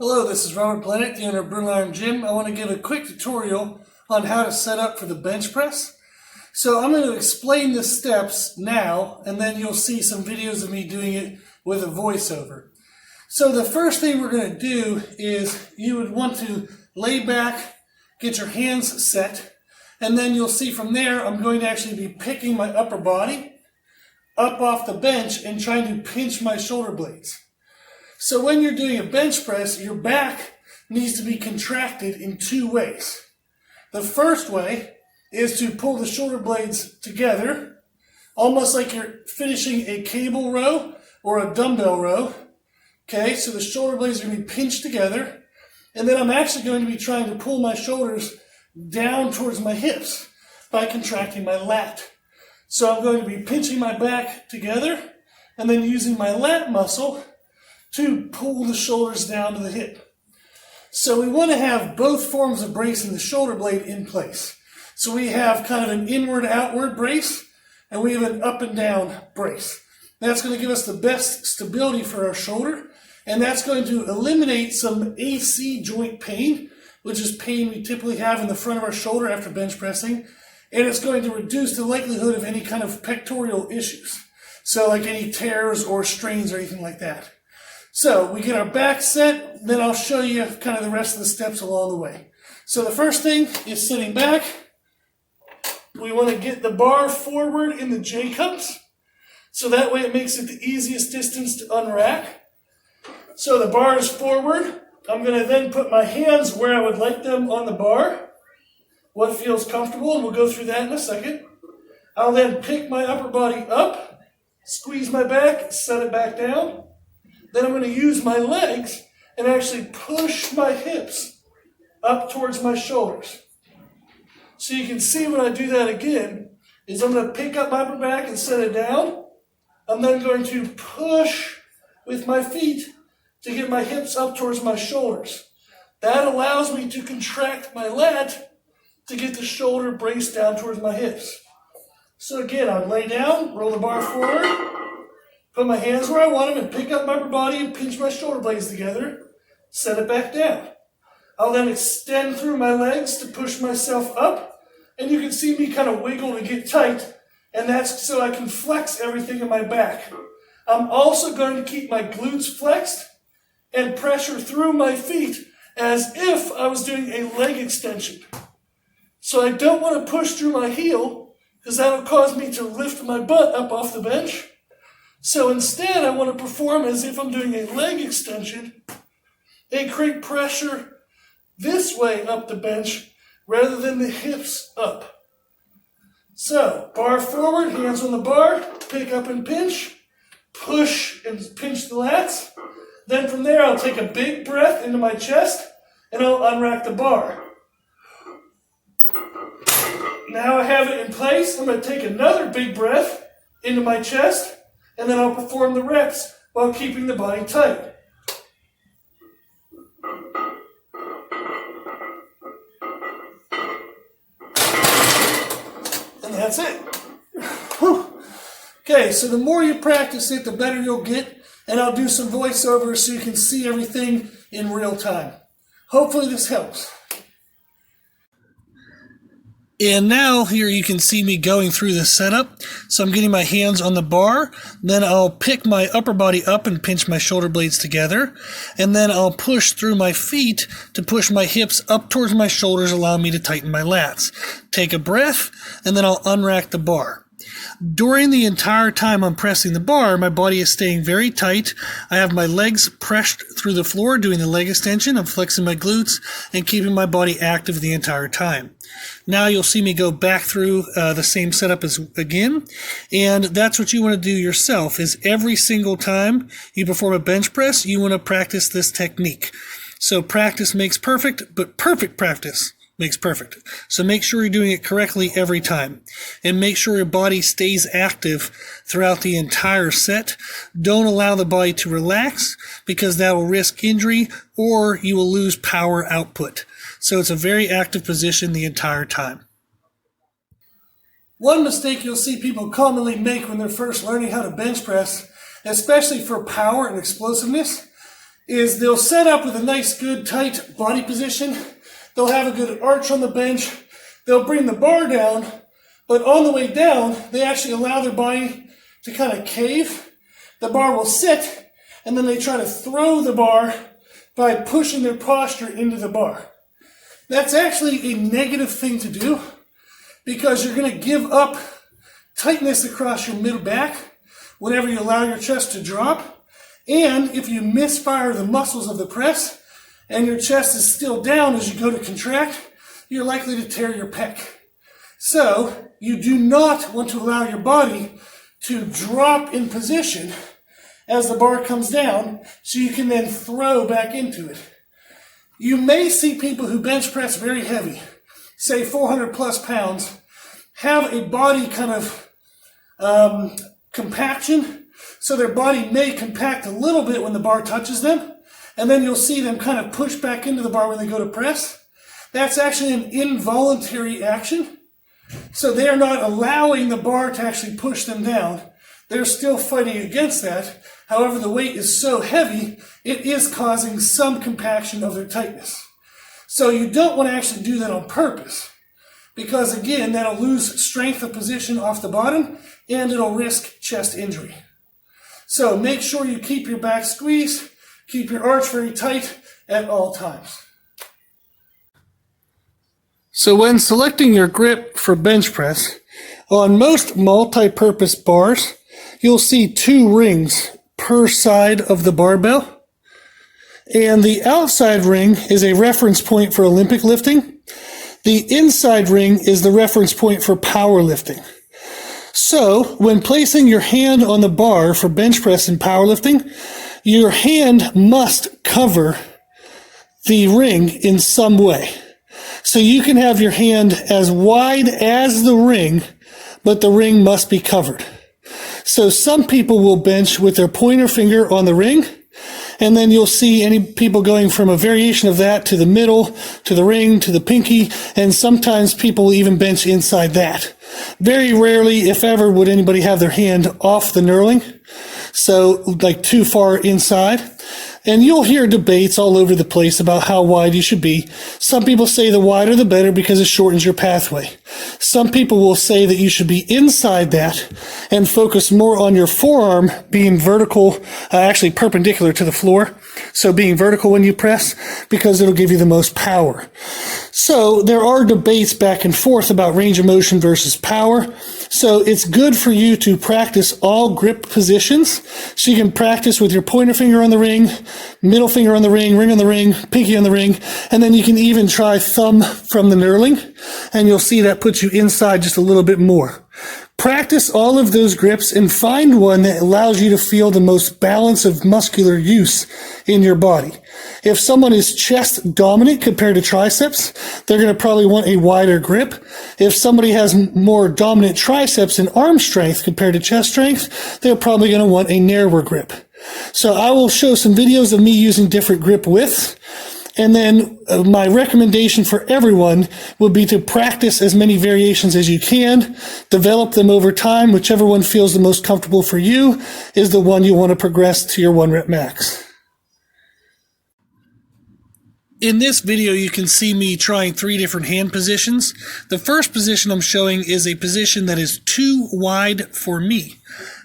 Hello, this is Robert Planet, the owner of Brutal Iron Gym. I want to give a quick tutorial on how to set up for the bench press. So I'm going to explain the steps now, and then you'll see some videos of me doing it with a voiceover. So the first thing we're going to do is you would want to lay back, get your hands set, and then you'll see from there I'm going to actually be picking my upper body up off the bench and trying to pinch my shoulder blades. So when you're doing a bench press, your back needs to be contracted in two ways. The first way is to pull the shoulder blades together, almost like you're finishing a cable row or a dumbbell row. Okay, so the shoulder blades are going to be pinched together, and then I'm actually going to be trying to pull my shoulders down towards my hips by contracting my lat. So I'm going to be pinching my back together and then using my lat muscle to pull the shoulders down to the hip. So we want to have both forms of bracing the shoulder blade in place. So we have kind of an inward-outward brace, and we have an up-and-down brace. That's going to give us the best stability for our shoulder, and that's going to eliminate some AC joint pain, which is pain we typically have in the front of our shoulder after bench pressing, and it's going to reduce the likelihood of any kind of pectoral issues. So like any tears or strains or anything like that. So we get our back set, then I'll show you kind of the rest of the steps along the way. So the first thing is sitting back. We want to get the bar forward in the J-cups, so that way it makes it the easiest distance to unrack. So the bar is forward. I'm going to then put my hands where I would like them on the bar, what feels comfortable, and we'll go through that in a second. I'll then pick my upper body up, squeeze my back, set it back down. Then I'm going to use my legs and actually push my hips up towards my shoulders. So you can see when I do that again, is I'm going to pick up my upper back and set it down. I'm then going to push with my feet to get my hips up towards my shoulders. That allows me to contract my lat to get the shoulder braced down towards my hips. So again, I'll lay down, roll the bar forward, put my hands where I want them and pick up my upper body and pinch my shoulder blades together, set it back down. I'll then extend through my legs to push myself up, and you can see me kind of wiggle to get tight, and that's so I can flex everything in my back. I'm also going to keep my glutes flexed and pressure through my feet as if I was doing a leg extension. So I don't want to push through my heel, because that will cause me to lift my butt up off the bench. So instead, I want to perform as if I'm doing a leg extension and create pressure this way up the bench rather than the hips up. So, bar forward, hands on the bar, pick up and pinch, push and pinch the lats. Then from there, I'll take a big breath into my chest and I'll unrack the bar. Now I have it in place. I'm going to take another big breath into my chest, and then I'll perform the reps while keeping the body tight. And that's it. Whew. Okay, so the more you practice it, the better you'll get, and I'll do some voiceover so you can see everything in real time. Hopefully this helps. And now here you can see me going through the setup. So I'm getting my hands on the bar, then I'll pick my upper body up and pinch my shoulder blades together, and then I'll push through my feet to push my hips up towards my shoulders, allowing me to tighten my lats. Take a breath, and then I'll unrack the bar. During the entire time I'm pressing the bar, my body is staying very tight. I have my legs pressed through the floor doing the leg extension. I'm flexing my glutes and keeping my body active the entire time. Now you'll see me go back through the same setup as again, and that's what you want to do yourself, is every single time you perform a bench press, you want to practice this technique. So practice makes perfect, but perfect practice makes perfect. So make sure you're doing it correctly every time, and make sure your body stays active throughout the entire set. Don't allow the body to relax, because that will risk injury or you will lose power output. So it's a very active position the entire time. One mistake you'll see people commonly make when they're first learning how to bench press, especially for power and explosiveness, is they'll set up with a nice, good, tight body position. They'll have a good arch on the bench. They'll bring the bar down, but on the way down, they actually allow their body to kind of cave. The bar will sit, and then they try to throw the bar by pushing their posture into the bar. That's actually a negative thing to do because you're going to give up tightness across your middle back whenever you allow your chest to drop. And if you misfire the muscles of the press and your chest is still down as you go to contract, you're likely to tear your pec. So you do not want to allow your body to drop in position as the bar comes down so you can then throw back into it. You may see people who bench press very heavy, say 400 plus pounds, have a body kind of compaction, so their body may compact a little bit when the bar touches them, and then you'll see them kind of push back into the bar when they go to press. That's actually an involuntary action. So they are not allowing the bar to actually push them down. They're still fighting against that. However, the weight is so heavy, it is causing some compaction of their tightness. So you don't want to actually do that on purpose, because again, that'll lose strength of position off the bottom and it'll risk chest injury. So make sure you keep your back squeezed, keep your arch very tight at all times. So when selecting your grip for bench press, on most multi-purpose bars, you'll see 2 rings per side of the barbell. And the outside ring is a reference point for Olympic lifting. The inside ring is the reference point for powerlifting. So when placing your hand on the bar for bench press and powerlifting, your hand must cover the ring in some way. So you can have your hand as wide as the ring, but the ring must be covered. So some people will bench with their pointer finger on the ring, and then you'll see any people going from a variation of that to the middle, to the ring, to the pinky, and sometimes people will even bench inside that. Very rarely, if ever, would anybody have their hand off the knurling, so like too far inside. And you'll hear debates all over the place about how wide you should be. Some people say the wider the better because it shortens your pathway. Some people will say that you should be inside that and focus more on your forearm being vertical, actually perpendicular to the floor. So being vertical when you press, because it'll give you the most power. So there are debates back and forth about range of motion versus power. So it's good for you to practice all grip positions. So you can practice with your pointer finger on the ring, middle finger on the ring on the ring, pinky on the ring, and then you can even try thumb from the knurling, and you'll see that puts you inside just a little bit more. Practice all of those grips and find one that allows you to feel the most balance of muscular use in your body. If someone is chest dominant compared to triceps, they're going to probably want a wider grip. If somebody has more dominant triceps and arm strength compared to chest strength, they're probably going to want a narrower grip. So I will show some videos of me using different grip widths. And then my recommendation for everyone would be to practice as many variations as you can, develop them over time. Whichever one feels the most comfortable for you is the one you want to progress to your 1 rep max. In this video, you can see me trying 3 different hand positions. The first position I'm showing is a position that is too wide for me.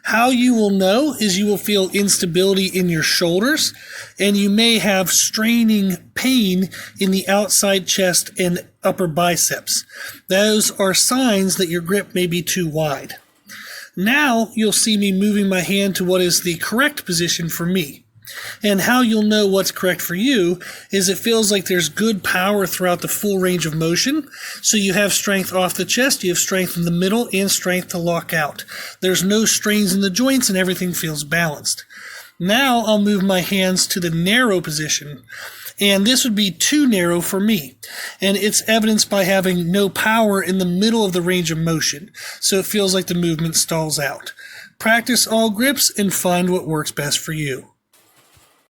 How you will know is you will feel instability in your shoulders, and you may have straining pain in the outside chest and upper biceps. Those are signs that your grip may be too wide. Now you'll see me moving my hand to what is the correct position for me. And how you'll know what's correct for you is it feels like there's good power throughout the full range of motion. So you have strength off the chest, you have strength in the middle, and strength to lock out. There's no strains in the joints and everything feels balanced. Now I'll move my hands to the narrow position. And this would be too narrow for me. And it's evidenced by having no power in the middle of the range of motion. So it feels like the movement stalls out. Practice all grips and find what works best for you.